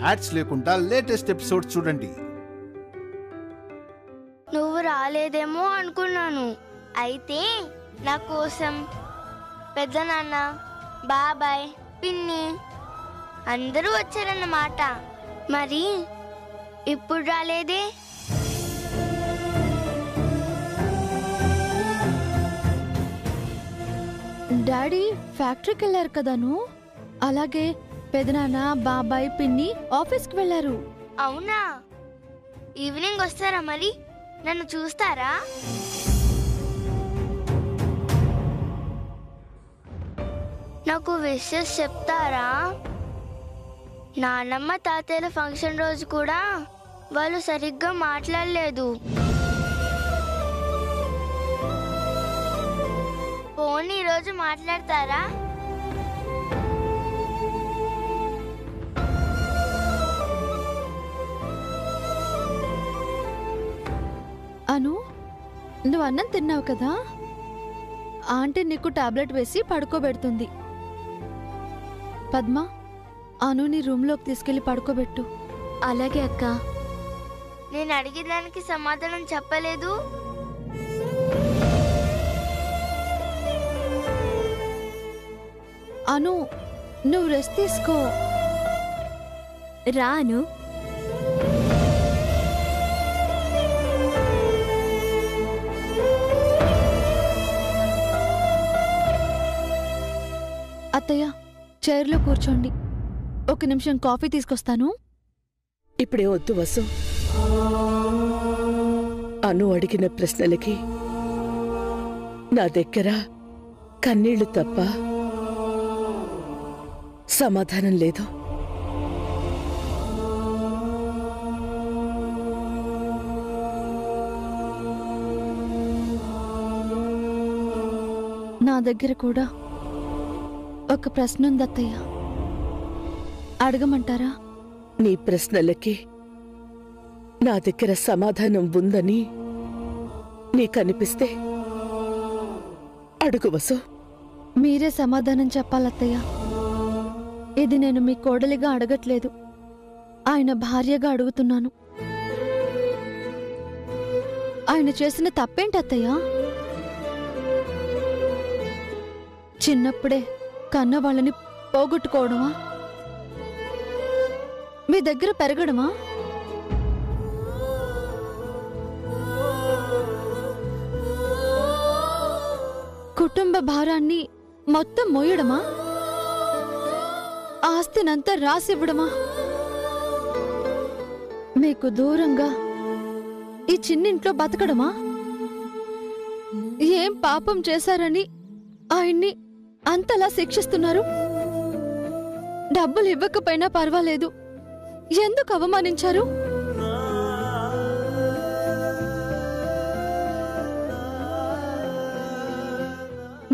Ads లేకుండా latest episode చూడండి. నువ్వు రాలేదేమో అనుకున్నాను. అయితే నా కోసం పెద్దనాన్న, బాబాయ్, పిన్ని అందరూ వచ్చారన్నమాట. మరి ఇప్పుడు రాలేదే? డాడీ ఫ్యాక్టరీకి వెళ్ళారు కదాను. అలాగే పెదనాన్న, బాబాయ్, పిన్ని ఆఫీస్కి వెళ్ళారు. అవునా? ఈవినింగ్ వస్తారా? మరి నన్ను చూస్తారా? నాకు విషెస్ చెప్తారా? నానమ్మ తాతయ్యల ఫంక్షన్ రోజు కూడా వాళ్ళు సరిగ్గా మాట్లాడలేదు. పోనీ ఈరోజు మాట్లాడతారా? అను, నువ్వు అన్నం తిన్నావు కదా, ఆంటీ నీకు టాబ్లెట్ వేసి పడుకోబెడుతుంది. పద్మ, అను నీ రూమ్లోకి తీసుకెళ్లి పడుకోబెట్టు. అలాగే అక్క. నేను అడిగిన దానికి సమాధానం చెప్పలేదు. అను, నువ్వు రెస్ట్ తీసుకో. రాను. అత్తయ్య, చైర్లో కూర్చోండి. ఒక నిమిషం కాఫీ తీసుకొస్తాను. ఇప్పుడే వద్దు వసు. అను అడిగిన ప్రశ్నలకి నా దగ్గర కన్నీళ్లు తప్ప సమాధానం లేదు. నా దగ్గర కూడా ఒక ప్రశ్న ఉంది అత్తయ్య, అడగమంటారా? నీ ప్రశ్నలకి నా దగ్గర సమాధానం ఉందని నీకనిపిస్తే అడుగు వసు. మీరే సమాధానం చెప్పాలత్తయ్య. ఇది నేను మీ కోడలిగా అడగట్లేదు, ఆయన భార్యగా అడుగుతున్నాను. ఆయన చేసిన తప్పేంటత్తయ్య? చిన్నప్పుడే కన్న వాళ్ళని పోగొట్టుకోవడమా? మీ దగ్గర పెరగడమా? కుటుంబ భారాన్ని మొత్తం మోయడమా? ఆస్తినంతా రాసివ్వడమా? మీకు దూరంగా ఈ చిన్నింట్లో బతకడమా? ఏం పాపం చేశారని ఆయన్ని అంతలా శిక్షిస్తున్నారు? డబ్బులు ఇవ్వకపోయినా పర్వాలేదు, ఎందుకు అవమానించారు?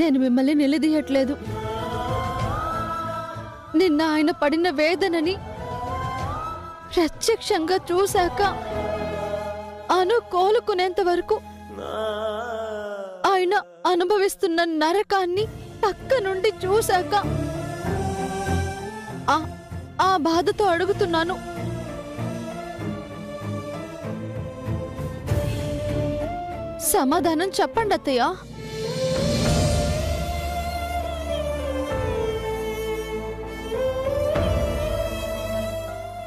నేను మిమ్మల్ని నిలదీయట్లేదు. నిన్న ఆయన పడిన వేదనని ప్రత్యక్షంగా చూశాక అను కోలుకునేంత వరకు ఆయన అనుభవిస్తున్న నరకాన్ని పక్క నుండి చూశాక ఆ బాధతో అడుగుతున్నాను. సమాధానం చెప్పండి అత్తయ్య.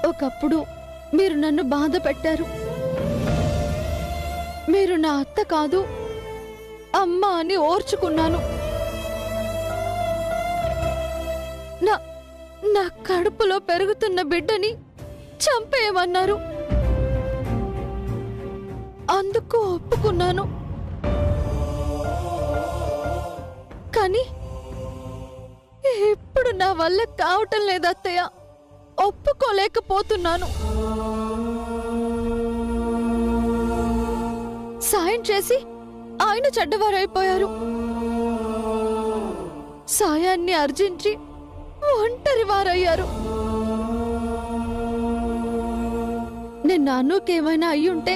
ఒకప్పుడు మీరు నన్ను బాధ పెట్టారు. మీరు నా అత్త కాదు, అమ్మ అని ఓర్చుకున్నాను. నా కడుపులో పెరుగుతున్న బిడ్డని చంపేయమన్నారు, అందుకు ఒప్పుకున్నాను. కానీ ఇప్పుడు నా వల్ల కావటం లేదు అత్తయ్య, ఒప్పుకోలేకపోతున్నాను. సాయం చేసి ఆయన చెడ్డవారైపోయారు. సాయాన్ని అర్జించి ఒంటరి వారయ్యారు. నిన్న అన్నుకేమైనా అయ్యుంటే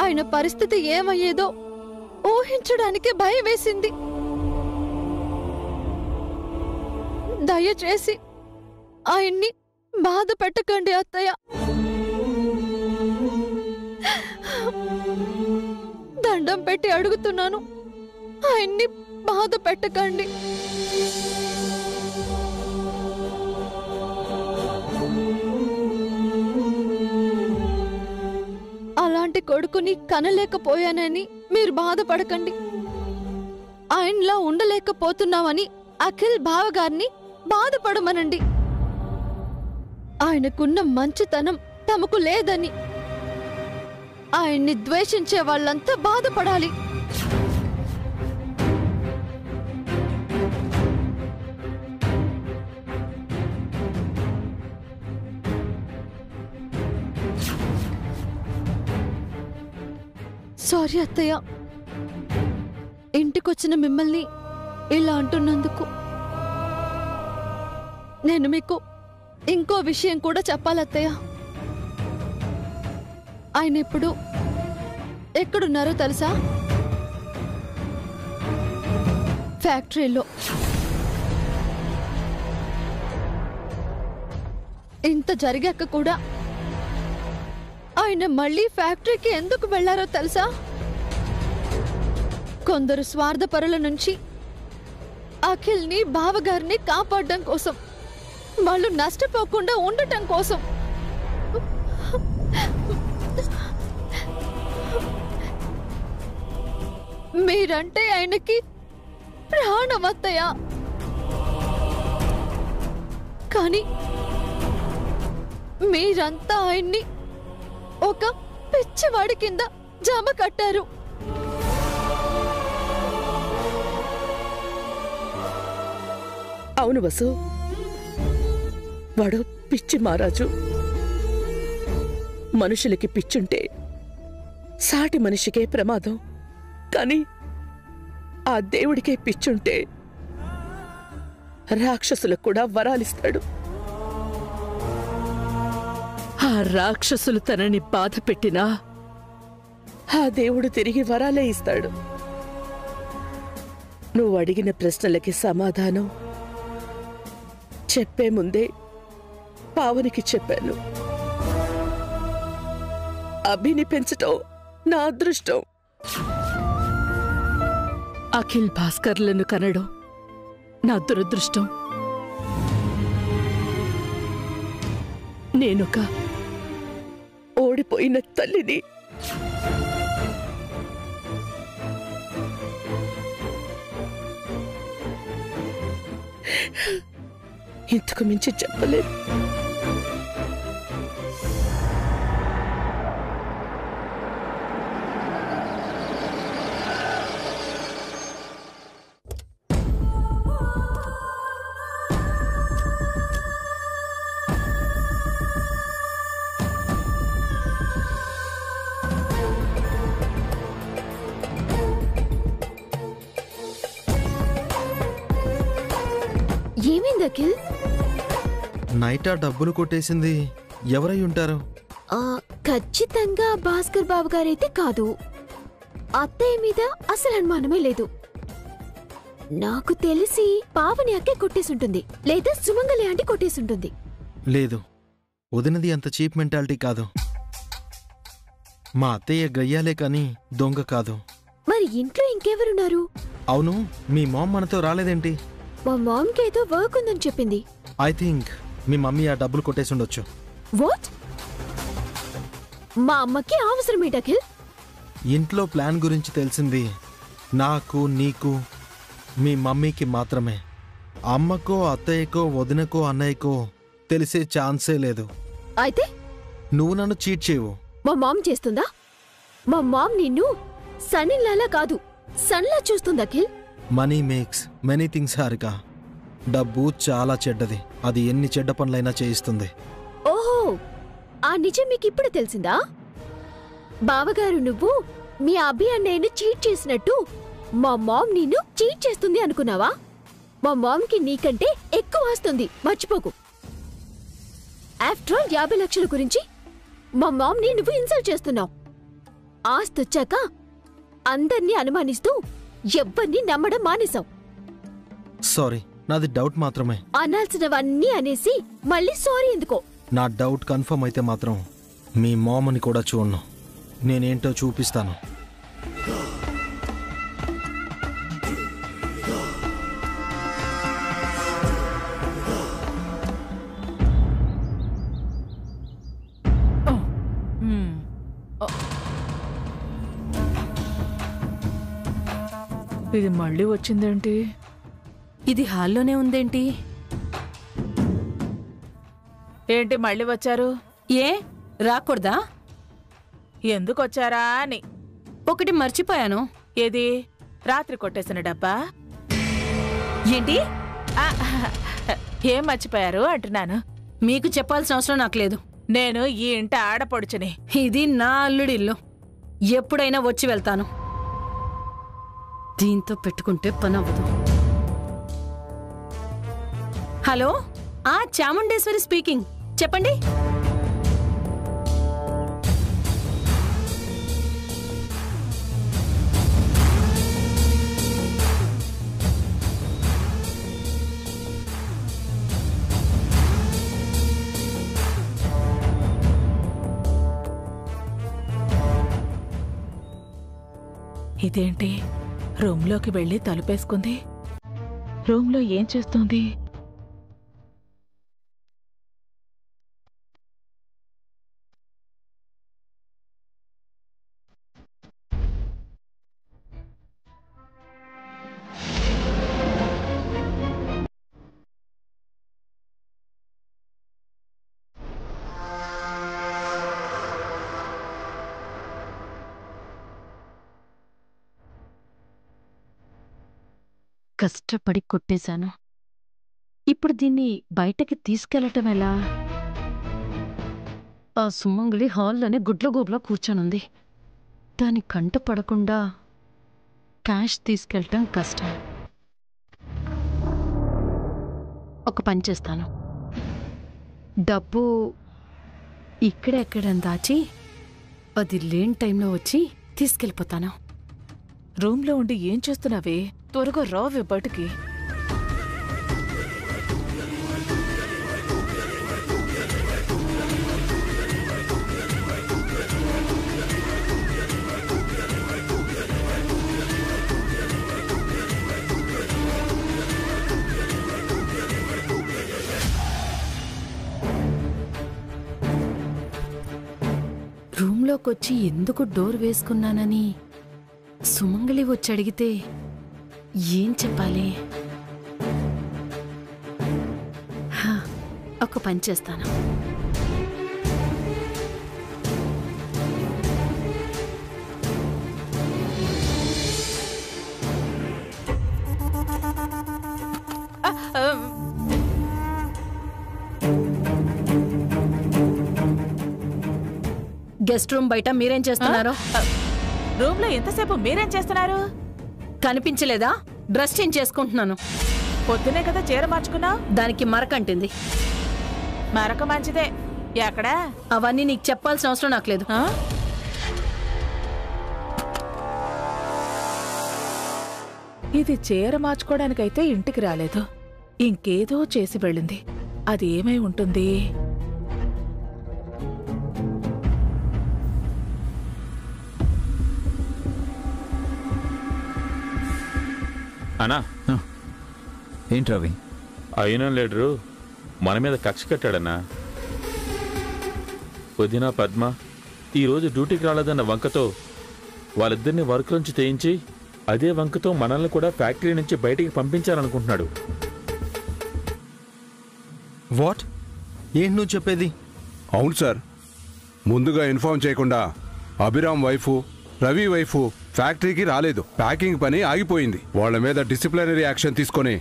ఆయన పరిస్థితి ఏమయ్యేదో ఊహించడానికి భయం వేసింది. దయచేసి ఆయన్ని బాధ పెట్టకండి అత్తయ్య. దండం పెట్టి అడుగుతున్నాను, ఆయన్ని బాధ పెట్టకండి. అలాంటి కొడుకుని కనలేకపోయానని మీరు బాధపడకండి. ఆయనలా ఉండలేకపోతున్నామని అఖిల్ బావగారిని బాధపడమనండి. ఆయనకున్న మంచితనం తమకు లేదని ఆయన్ని ద్వేషించే వాళ్ళంతా బాధపడాలి. సారీ అత్తయ్య, ఇంటికొచ్చిన మిమ్మల్ని ఇలా అంటున్నందుకు. నేను మీకు ఇంకో విషయం కూడా చెప్పాలత్తయ్య. ఆయన ఇప్పుడు ఎక్కడున్నారో తెలుసా? ఫ్యాక్టరీలో. ఇంత జరిగాక కూడా ఆయన మళ్ళీ ఫ్యాక్టరీకి ఎందుకు వెళ్లారో తెలుసా? కొందరు స్వార్థపరుల నుంచి అఖిల్ని బావగారిని కాపాడడం కోసం, వాళ్ళు నష్టపోకుండా ఉండటం కోసం. మీరంటే ఆయనకి ప్రాణమత్తయ్య. కానీ మీరంతా ఆయన్ని ఒక పిచ్చివాడి కింద జమ కట్టారు. అవును వసు, వాడు పిచ్చి మహారాజు. మనుషులకి పిచ్చుంటే సాటి మనిషికే ప్రమాదం. కానీ ఆ దేవుడికే పిచ్చుంటే రాక్షసులకు కూడా వరాలిస్తాడు. ఆ రాక్షసులు తనని బాధ పెట్టినా ఆ దేవుడు తిరిగి వరాలే ఇస్తాడు. నువ్వు అడిగిన ప్రశ్నలకి సమాధానం చెప్పే ముందే పావనికి చెప్పాను. అభిని పెంచటం నా అదృష్టం. అఖిల్ భాస్కర్లను కనడం నా దురదృష్టం. నేనొక ఓడిపోయిన తల్లిని. ఇంతకు మించి చెప్పలేదు. ఏమైంది అఖిల్? నైటా డబ్బులు కొట్టేసింది ఎవరై ఉంటారు? ఖచ్చితంగా భాస్కర్ బాబు గారైతే కాదు. అత్తయ్య మీద అసలు అనుమానమే లేదు. నాకు తెలిసి పావని అక్కే కొట్టేసుంటుంది, లేదా సుమంగలి ఆంటీ కొట్టేసుంటుంది. లేదు, వదినది అంత చీప్ మెంటాలిటీ కాదు. మా అత్తయ్య గయ్యాలే కానీ దొంగ కాదు. మరి ఇంట్లో ఇంకెవరున్నారు? అవును, మీ మామ్ మనతో రాలేదేంటి? మా మామ్కి ఏదో వర్క్ ఉందని చెప్పింది. ఐ థింక్ మీ మమ్మీ ఆ డబ్బులు కొట్టేసుండొచ్చు. వాట్? మా అమ్మకి అవసరం ఏంటి అఖిల్? ఇంట్లో ప్లాన్ గురించి తెలిసింది నాకు, నీకు, మీ మమ్మీకి మాత్రమే. అమ్మకో, అత్తయ్యకో, వదినకో, అన్నయ్యకో తెలిసే ఛాన్సే లేదు. అయితే నువ్వు నన్ను చీట్ చేయవు. మా మామ్ చేస్తుందా? మా మామ్ నిన్ను సన్నిలాలా కాదు, సన్లా చూస్తుంది Akhil. Money makes many things Harika. డబ్బు చాలా చెడ్డది. అది ఎన్ని చెడ్డ పనులైనా చేయిస్తుంది. ఓహో, ఆ నిజం మీకు ఇప్పుడు తెలిసిందా? బావగారు నువ్వు మీ అభి అన్నయ్యను చీట్ చేసినట్టు మా మామ్ నిన్ను చీట్ చేస్తుంది అనుకున్నావా? మా మామ్కి నీకంటే ఎక్కువ వస్తుంది, మర్చిపోకు. ఆఫ్టర్ ఆల్ 50 లక్షల గురించి మా మామ్ని నువ్వు ఇన్సల్ట్ చేస్తున్నావు. ఆస్తొచ్చాక అందర్నీ అనుమానిస్తూ ఎవ్వరిని నమ్మడం మానేశావు. సారీ, నాది డౌట్ మాత్రమే. అనాల్సినవన్నీ అనేసి మళ్ళీ సారీ ఎందుకో? నా డౌట్ కన్ఫర్మ్ అయితే మాత్రం మీ మామని కూడా చూడను. నేనేంటో చూపిస్తాను. ఇది మళ్ళీ వచ్చిందేంటి? ఇది హాల్లోనే ఉందేంటి? ఏంటి మళ్ళీ వచ్చారు? ఏ రాకూడదా? ఎందుకు వచ్చారా అని. ఒకటి మర్చిపోయాను. ఏది? రాత్రి కొట్టేసిన డబ్బా? ఏంటి? ఏం మర్చిపోయారు అంటున్నాను. మీకు చెప్పాల్సిన అవసరం నాకు లేదు. నేను ఈ ఇంట ఆడపడుచుని. ఇది నా అల్లుడిల్లు. ఎప్పుడైనా వచ్చి వెళ్తాను. దీంతో పెట్టుకుంటే పని అవ్వదు. Hello, Chamundeshwari speaking. చెప్పండి. ఇదేంటి రూమ్లోకి వెళ్ళి తలుపేసుకుంది? రూమ్లో ఏం చేస్తుంది? కష్టపడి కొట్టేశాను. ఇప్పుడు దీన్ని బయటకి తీసుకెళ్లటం ఎలా? ఆ సుమంగళి హాల్లోనే గుడ్లగూబలా కూర్చొనుంది. దాని కంట పడకుండా క్యాష్ తీసుకెళ్ళటం కష్టం. ఒక పని చేస్తాను. డబ్బు ఇక్కడెక్కడ దాచి అది లేని టైంలో వచ్చి తీసుకెళ్ళిపోతాను. రూమ్లో ఉండి ఏం చేస్తున్నావే? త్వరగా రావే బయటికి. రూమ్లోకొచ్చి ఎందుకు డోర్ వేసుకున్నానని సుమంగళి వచ్చి అడిగితే ఏం చెప్పాలి? ఒక పని చేస్తాను. గెస్ట్ రూమ్ బయట మీరేం చేస్తున్నారు? రూమ్లో ఎంతసేపు మీరేం చేస్తున్నారు? కనిపించలేదా? డ్రెస్ చేంజ్ చేసుకుంటున్నాను. పొద్దునే కదా చీర మార్చుకున్నావు. దానికి మరకంటింది. మరొక మంచిదే. ఎక్కడా? అవన్నీ నీకు చెప్పాల్సిన అవసరం నాకు లేదు. ఇది చీర మార్చుకోవడానికైతే ఇంటికి రాలేదు. ఇంకేదో చేసి వెళ్ళింది. అది ఏమై ఉంటుంది? అన్నా, ఏంటి రవి? అయినా లీడరు మన మీద కక్ష కట్టాడన్నా. వదిన పద్మ ఈరోజు డ్యూటీకి రాలేదన్న వంకతో వాళ్ళిద్దరిని వర్క్ నుంచి తెయించి అదే వంకతో మనల్ని కూడా ఫ్యాక్టరీ నుంచి బయటికి పంపించాలనుకుంటున్నాడు. వాట్? ఏంటి నువ్వు చెప్పేది? అవును సార్. ముందుగా ఇన్ఫార్మ్ చేయకుండా అభిరామ్ వైఫు రవి వైఫు ఫ్యాక్టరీకి రాలేదు. ప్యాకింగ్ పని ఆగిపోయింది. వాళ్ళ మీద డిసిప్లినరీ యాక్షన్ తీసుకొని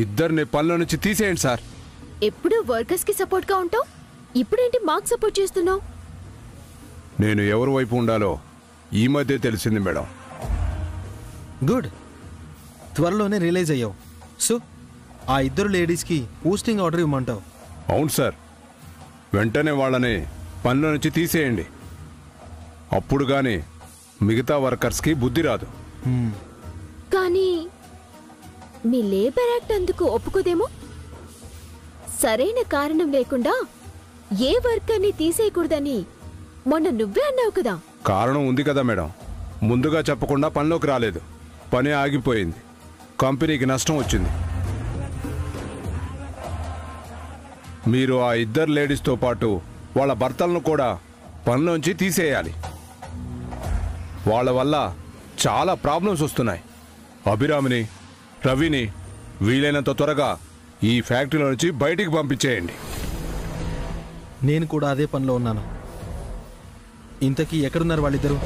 ఇద్దరిని పనుల నుంచి తీసేయండి సార్. ఎప్పుడు వర్కర్స్ కి సపోర్ట్ గా ఉంటావు, ఇప్పుడేంటి మాకు సపోర్ట్ చేస్తున్నావు? నేను ఎవరి వైపు ఉండాలో ఈ మధ్య తెలిసింది మేడం. గుడ్, త్వరలోనే రియలైజ్ అయ్యావు. సో ఆ ఇద్దరు లేడీస్కి పోస్టింగ్ ఆర్డర్ ఇవ్వమంటావు? అవును సార్. వెంటనే వాళ్ళని పనుల నుంచి తీసేయండి. అప్పుడు గాని మిగతా వర్కర్స్కి బుద్ధి రాదు. కానీ మీ లేబర్ యాక్ట్ అందుకు ఒప్పుకోదేమో. సరైన కారణం లేకుండా ఏ వర్కర్ని తీసేయకూడదని మొన్న నువ్వే అన్నావు కదా. కారణం ఉంది కదా మేడం. ముందుగా చెప్పకుండా పనిలోకి రాలేదు, పని ఆగిపోయింది, కంపెనీకి నష్టం వచ్చింది. మీరు ఆ ఇద్దరు లేడీస్తో పాటు వాళ్ళ భర్తలను కూడా పనిలోంచి తీసేయాలి. వాళ్ళ వల్ల చాలా ప్రాబ్లమ్స్ వస్తున్నాయి. అభిరామిని, రవిని వీలైనంత త్వరగా ఈ ఫ్యాక్టరీలో నుంచి బయటికి పంపించేయండి. నేను కూడా అదే పనిలో ఉన్నాను. ఇంతకీ ఎక్కడున్నారు వాళ్ళిద్దరూ?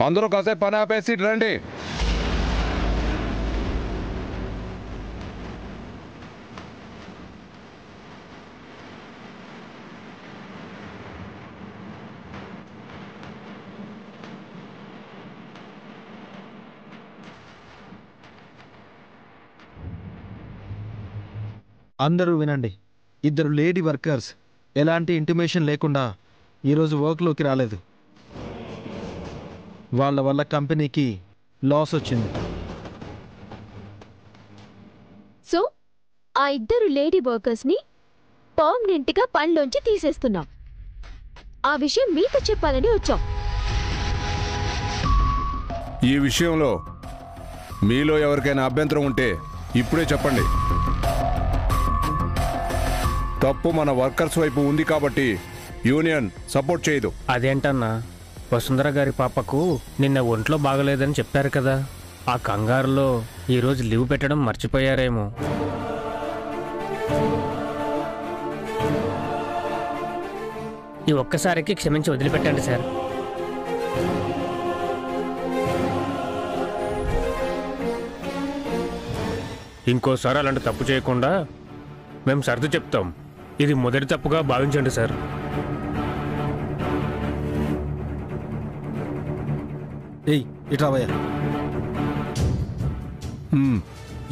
అందరూ కాసేపు పని ఆపేసి రండి. అందరూ వినండి. ఇద్దరు లేడీ వర్కర్స్ ఎలాంటి ఇంటిమేషన్ లేకుండా ఈరోజు వర్క్లోకి రాలేదు. వాళ్ళ వల్ల కంపెనీకి లాస్ వచ్చింది. సో ఆ ఇద్దరు లేడీ వర్కర్స్ని పర్మనెంట్గా పనిలోంచి తీసేస్తున్నాం. ఆ విషయం మీతో చెప్పాలని వచ్చాం. ఈ విషయంలో మీలో ఎవరికైనా అభ్యంతరం ఉంటే ఇప్పుడే చెప్పండి. తప్పు మన వర్కర్స్ వైపు ఉంది కాబట్టి యూనియన్ సపోర్ట్ చేయదు. అదేంటన్నా, వసుంధర గారి పాపకు నిన్న ఒంట్లో బాగలేదని చెప్పారు కదా, ఆ కంగారులో ఈరోజు లీవ్ పెట్టడం మర్చిపోయారేమో. ఈ ఒక్కసారికి క్షమించి వదిలిపెట్టండి సార్. ఇంకోసారి అలాంటి తప్పు చేయకుండా మేము సర్ది చెప్తాం. ఇది మొదటి తప్పుగా భావించండి సార్. ఏయ్ ఇట్రావయ్యా.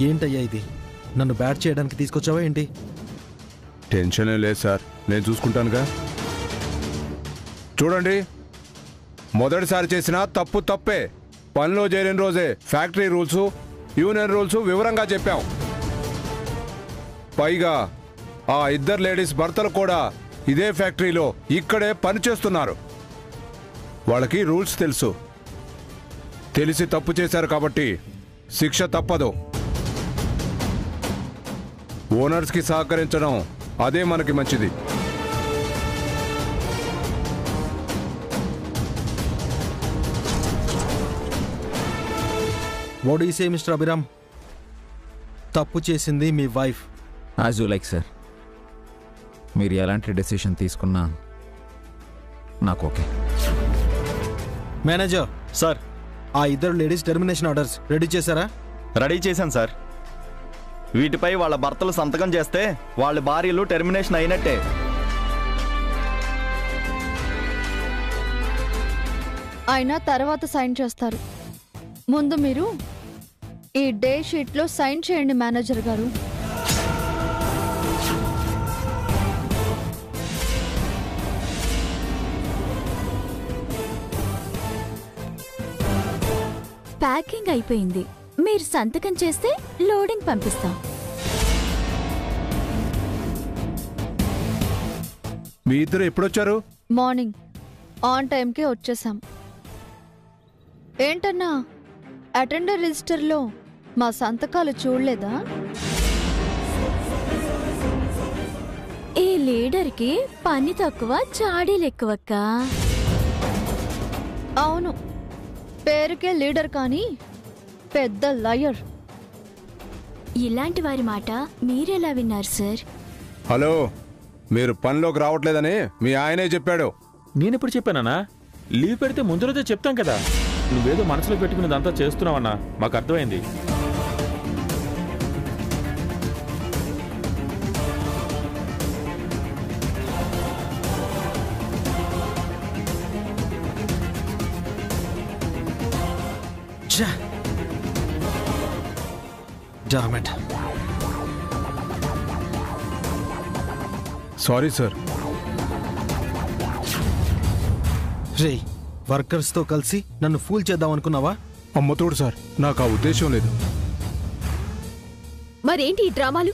ఏంటయ్యా ఇది? నన్ను బ్యాట్ చేయడానికి తీసుకొచ్చావా ఏంటి? టెన్షనే లేదు సార్, నేను చూసుకుంటానుగా. చూడండి, మొదటిసారి చేసిన తప్పు తప్పే. పనిలో చేరిన రోజే ఫ్యాక్టరీ రూల్స్, యూనియన్ రూల్స్ వివరంగా చెప్పాం. పైగా ఆ ఇద్దరు లేడీస్ భర్తలు కూడా ఇదే ఫ్యాక్టరీలో ఇక్కడే పనిచేస్తున్నారు. వాళ్ళకి రూల్స్ తెలుసు. తెలిసి తప్పు చేశారు కాబట్టి శిక్ష తప్పదు. ఓనర్స్కి సహకరించడం అదే మనకి మంచిది. What do you say mister Abhiram? తప్పు చేసింది మీ wife. As you like sir. మీరు ఎలాంటి డెసిషన్ తీసుకున్నా నాకు ఓకే. మేనేజర్ సార్, ఆ ఇద్దరు లేడీస్ టెర్మినేషన్ ఆర్డర్స్ రెడీ చేశారా? రెడీ చేశాను సార్. వీటిపై వాళ్ళ భర్తలు సంతకం చేస్తే వాళ్ళ భార్యలు టెర్మినేషన్ అయినట్టే. అయినా తర్వాత సైన్ చేస్తారు. ముందు మీరు ఈ డే షీట్లో సైన్ చేయండి మేనేజర్ గారు. ప్యాకింగ్ అయిపోయింది. మీరు సంతకం చేస్తే లోడింగ్ పంపిస్తాం. మీ ఇద్దరు ఎప్పుడొచ్చారు? మార్నింగ్ ఆన్ టైంకి వచ్చేసాం. ఏంటన్నా, అటెండర్ రిజిస్టర్లో మా సంతకాలు చూడలేదా? ఈ లీడర్కి పని తక్కువ, చాడీలు ఎక్కువక్క. అవును, పేరుకే లీడర్ కానీ పెద్ద లయర్. ఇలాంటి వారి మాట మీరెలా విన్నారు సార్? హలో, మీరు పనిలోకి రావట్లేదని మీ ఆయనే చెప్పాడు. నేనెప్పుడు చెప్పానన్నా? లీవ్ పెడితే ముందు రోజే చెప్తాం కదా. నువ్వేదో మనసులో పెట్టుకునేదంతా చేస్తున్నావన్నా, మాకు అర్థమైంది. Damn it. Sorry sir. రే వర్కర్స్తో కలిసి నన్ను ఫూల్ చేద్దాం అనుకున్నావా? అమ్మతోడు సార్, నాకు ఆ ఉద్దేశం లేదు. మరేంటి ఈ డ్రామాలు?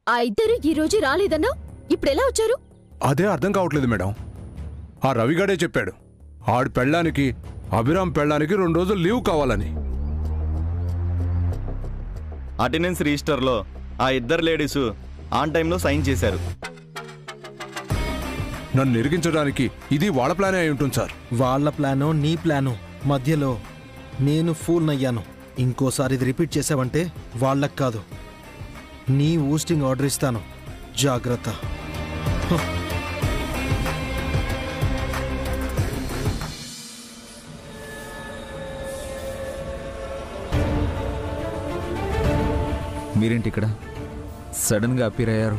ఆ ఇద్దరు ఈ రోజు రాలేదన్నా ఇప్పుడెలా వచ్చారు? అదే అర్థం కావట్లేదు మేడం. ఆ రవిగాడే చెప్పాడు ఆడి పెళ్ళానికి అభిరామ్ పెళ్ళానికి 2 రోజులు లీవ్ కావాలని. అటెండెన్స్ రిజిస్టర్లో ఆ ఇద్దరు లేడీసు ఆన్ టైంలో సైన్ చేశారు. నన్ను ఇరిగించడానికి ఇది వాళ్ళ ప్లానే అయి ఉంటుంది సార్. వాళ్ళ ప్లానో నీ ప్లానో మధ్యలో నేను ఫూల్ నయ్యాను. ఇంకోసారి ఇది రిపీట్ చేసావంటే వాళ్ళకి కాదు నీ ఊస్టింగ్ ఆర్డర్ ఇస్తాను. జాగ్రత్త. మీరేంటి ఇక్కడ సడన్గా అపీర్ అయ్యారు?